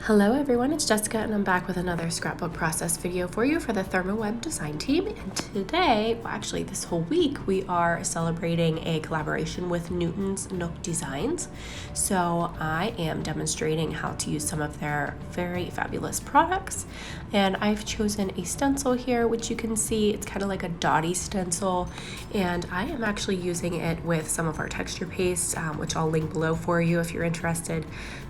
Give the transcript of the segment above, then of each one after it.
Hello everyone, it's Jessica and I'm back with another scrapbook process video for you for the ThermOWeb design team. And today, well actually this whole week, we are celebrating a collaboration with Newton's Nook Designs. So I am demonstrating how to use some of their very fabulous products. And I've chosen a stencil here, which you can see, it's kind of like a dotty stencil. And I am actually using it with some of our texture pastes, which I'll link below for you if you're interested.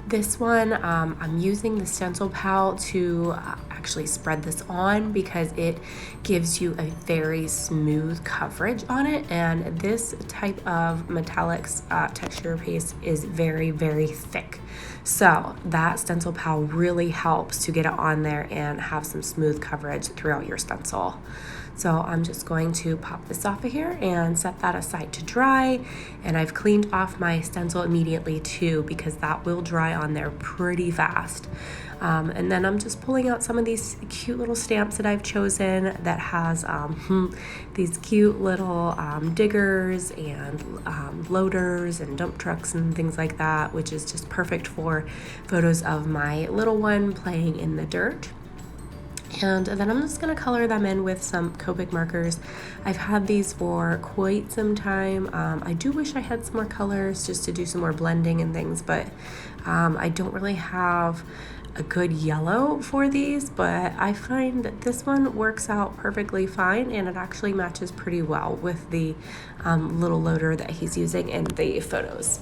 This one, I'm using the stencil pal to actually spread this on because it gives you a very smooth coverage on it, and this type of metallics texture paste is very, very thick. So that stencil pal really helps to get it on there and have some smooth coverage throughout your stencil. So I'm just going to pop this off of here and set that aside to dry. And I've cleaned off my stencil immediately too, because that will dry on there pretty fast. And then I'm just pulling out some of these cute little stamps that I've chosen that has these cute little diggers and loaders and dump trucks and things like that, which is just perfect for photos of my little one playing in the dirt. And then I'm just going to color them in with some Copic markers. I've had these for quite some time. I do wish I had some more colors just to do some more blending and things, but I don't really have a good yellow for these, but I find that this one works out perfectly fine, and it actually matches pretty well with the little loader that he's using in the photos.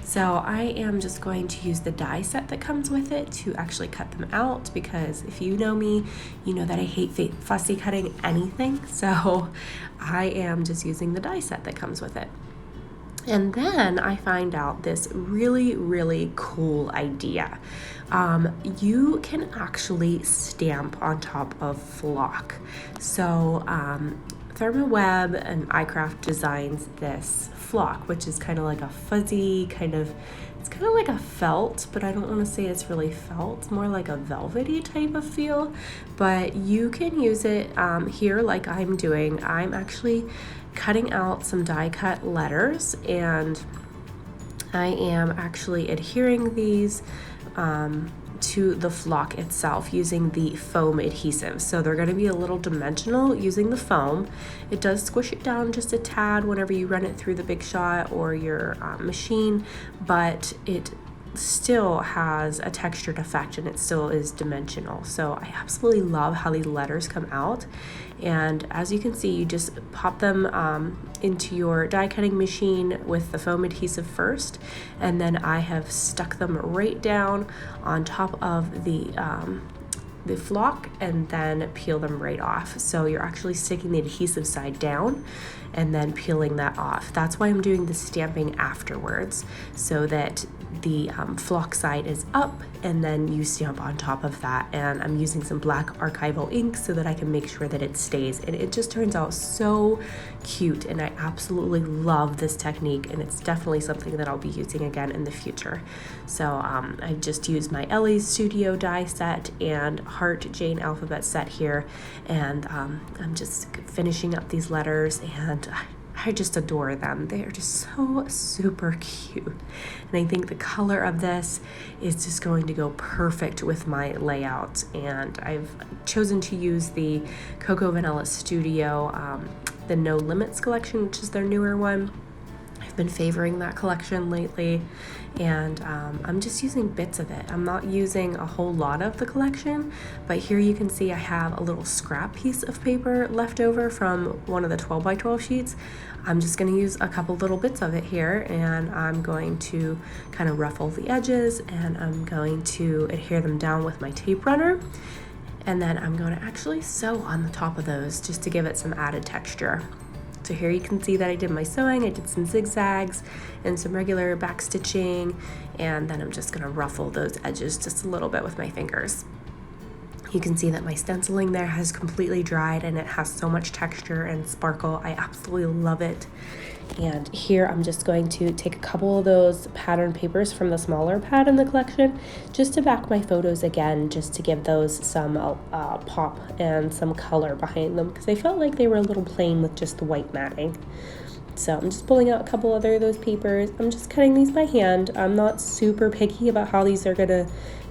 So I am just going to use the die set that comes with it to actually cut them out, because if you know me, you know that I hate fussy cutting anything. So I am just using the die set that comes with it. And then I find out this really, really cool idea. You can actually stamp on top of flock. So ThermOWeb and iCraft designs this flock, which is kind of like a fuzzy it's kind of like a felt, but I don't want to say it's really felt. It's more like a velvety type of feel, but you can use it here like I'm doing. I'm actually cutting out some die cut letters, and I am actually adhering these to the flock itself using the foam adhesive. So they're going to be a little dimensional using the foam. It does squish it down just a tad whenever you run it through the Big Shot or your machine, but it still has a textured effect and it still is dimensional. So I absolutely love how these letters come out. And as you can see, you just pop them into your die cutting machine with the foam adhesive first, and then I have stuck them right down on top of the flock and then peel them right off. So you're actually sticking the adhesive side down and then peeling that off. That's why I'm doing the stamping afterwards, so that the flock side is up and then you stamp on top of that. And I'm using some black Archival ink so that I can make sure that it stays, and it just turns out so cute, and I absolutely love this technique, and it's definitely something that I'll be using again in the future. So I just used my Elle Studio die set and Heart Jane alphabet set here, and I'm just finishing up these letters, and I just adore them. They are just so super cute. And I think the color of this is just going to go perfect with my layout. And I've chosen to use the Cocoa Vanilla Studio, the No Limits collection, which is their newer one. I've been favoring that collection lately, and I'm just using bits of it. I'm not using a whole lot of the collection, but here you can see I have a little scrap piece of paper left over from one of the 12 by 12 sheets. I'm just going to use a couple little bits of it here, and I'm going to kind of ruffle the edges, and I'm going to adhere them down with my tape runner, and then I'm going to actually sew on the top of those just to give it some added texture. So here you can see that I did my sewing, I did some zigzags and some regular back stitching, and then I'm just gonna ruffle those edges just a little bit with my fingers. You can see that my stenciling there has completely dried, and it has so much texture and sparkle. I absolutely love it. And here I'm just going to take a couple of those pattern papers from the smaller pad in the collection just to back my photos again, just to give those some pop and some color behind them, because I felt like they were a little plain with just the white matting. So I'm just pulling out a couple other of those papers. I'm just cutting these by hand. I'm not super picky about how these are gonna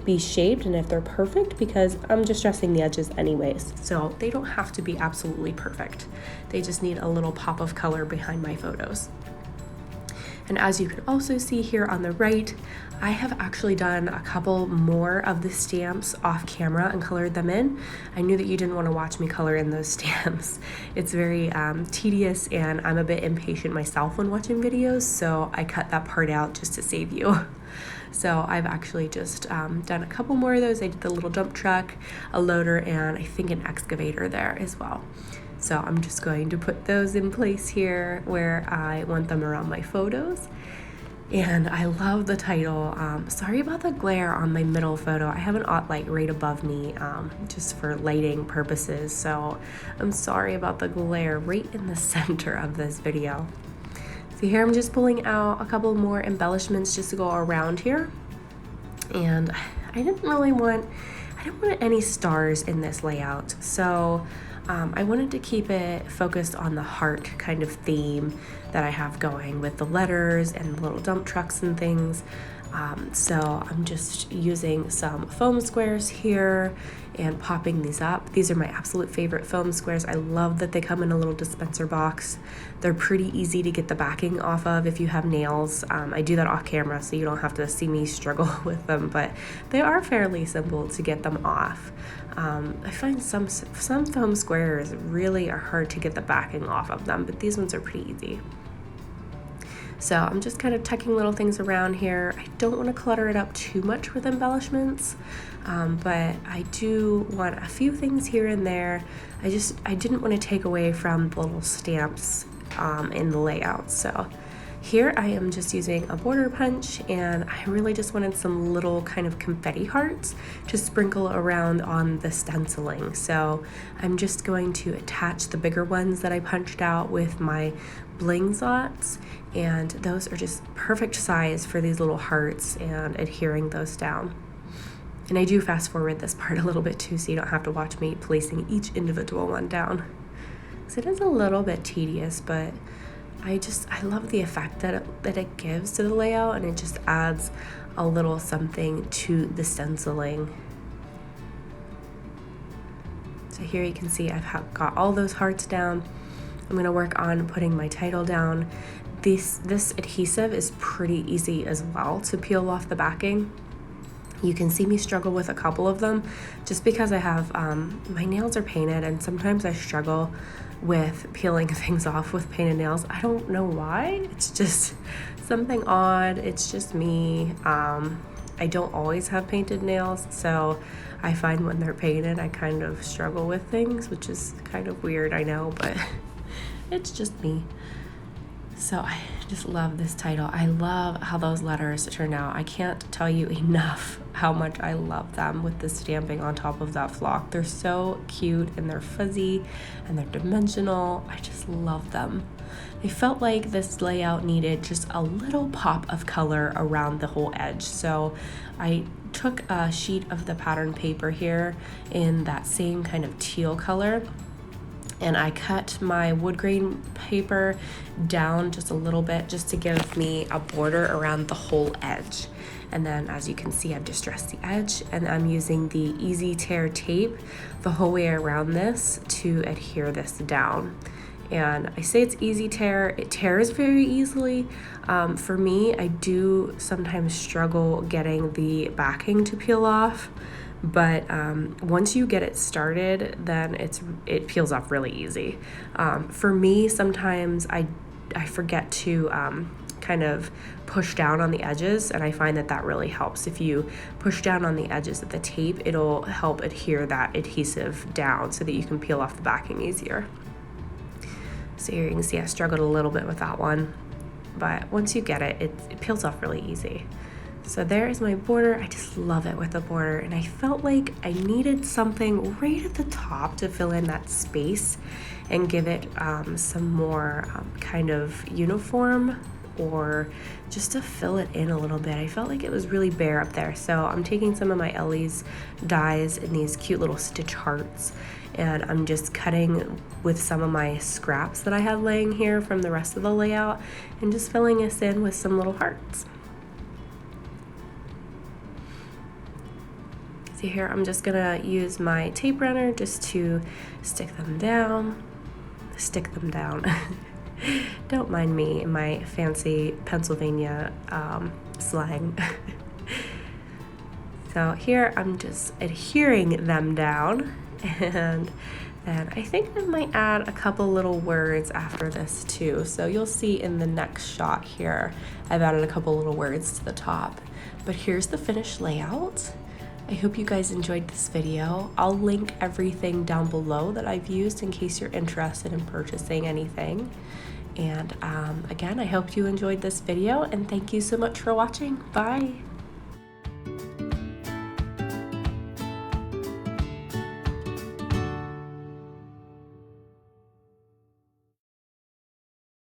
be shaped and if they're perfect, because I'm distressing the edges anyways. So they don't have to be absolutely perfect. They just need a little pop of color behind my photos. And as you can also see here on the right, I have actually done a couple more of the stamps off camera and colored them in. I knew that you didn't want to watch me color in those stamps. It's very tedious, and I'm a bit impatient myself when watching videos, so I cut that part out just to save you. So I've actually just done a couple more of those. I did the little dump truck, a loader, and I think an excavator there as well. So I'm just going to put those in place here where I want them around my photos. And I love the title. Sorry about the glare on my middle photo. I have an aught light right above me just for lighting purposes. So I'm sorry about the glare right in the center of this video. So here I'm just pulling out a couple more embellishments just to go around here. And I didn't want any stars in this layout. So I wanted to keep it focused on the heart kind of theme that I have going with the letters and little dump trucks and things. So I'm just using some foam squares here and popping these up. These are my absolute favorite foam squares. I love that they come in a little dispenser box. They're pretty easy to get the backing off of if you have nails. I do that off camera so you don't have to see me struggle with them, but they are fairly simple to get them off. I find some foam squares really are hard to get the backing off of them, but these ones are pretty easy. So I'm just kind of tucking little things around here. I don't want to clutter it up too much with embellishments, but I do want a few things here and there. I didn't want to take away from the little stamps in the layout. So here I am just using a border punch, and I really just wanted some little kind of confetti hearts to sprinkle around on the stenciling. So I'm just going to attach the bigger ones that I punched out with my bling dots, and those are just perfect size for these little hearts and adhering those down. And I do fast forward this part a little bit too, so you don't have to watch me placing each individual one down. So it is a little bit tedious, but I love the effect that it gives to the layout, and it just adds a little something to the stenciling. So here you can see I've got all those hearts down. I'm going to work on putting my title down. This adhesive is pretty easy as well to peel off the backing. You can see me struggle with a couple of them just because I have, my nails are painted, and sometimes I struggle with peeling things off with painted nails. I don't know why. It's just something odd. It's just me. I don't always have painted nails, so I find when they're painted, I kind of struggle with things, which is kind of weird, I know, but it's just me. So I just love this title. I love how those letters turned out. I can't tell you enough how much I love them with the stamping on top of that flock. They're so cute, and they're fuzzy, and they're dimensional. I just love them. I felt like this layout needed just a little pop of color around the whole edge. So I took a sheet of the pattern paper here in that same kind of teal color, and I cut my wood grain paper down just a little bit just to give me a border around the whole edge. And then as you can see, I've distressed the edge, and I'm using the easy tear tape the whole way around this to adhere this down. And I say it's easy tear, it tears very easily. For me, I do sometimes struggle getting the backing to peel off, but once you get it started, then it peels off really easy. For me, sometimes I forget to kind of push down on the edges, and I find that really helps. If you push down on the edges of the tape, it'll help adhere that adhesive down so that you can peel off the backing easier. So here you can see I struggled a little bit with that one, but once you get it, it peels off really easy. So there is my border. I just love it with the border, and I felt like I needed something right at the top to fill in that space and give it some more kind of uniform, or just to fill it in a little bit. I felt like it was really bare up there. So I'm taking some of my Elle's dies in these cute little stitch hearts, and I'm just cutting with some of my scraps that I have laying here from the rest of the layout, and just filling this in with some little hearts. So here I'm just gonna use my tape runner just to stick them down. Don't mind me in my fancy Pennsylvania slang. So here I'm just adhering them down, and then I think I might add a couple little words after this too. So you'll see in the next shot here, I've added a couple little words to the top. But here's the finished layout. I hope you guys enjoyed this video. I'll link everything down below that I've used in case you're interested in purchasing anything. And again, I hope you enjoyed this video, and thank you so much for watching. Bye.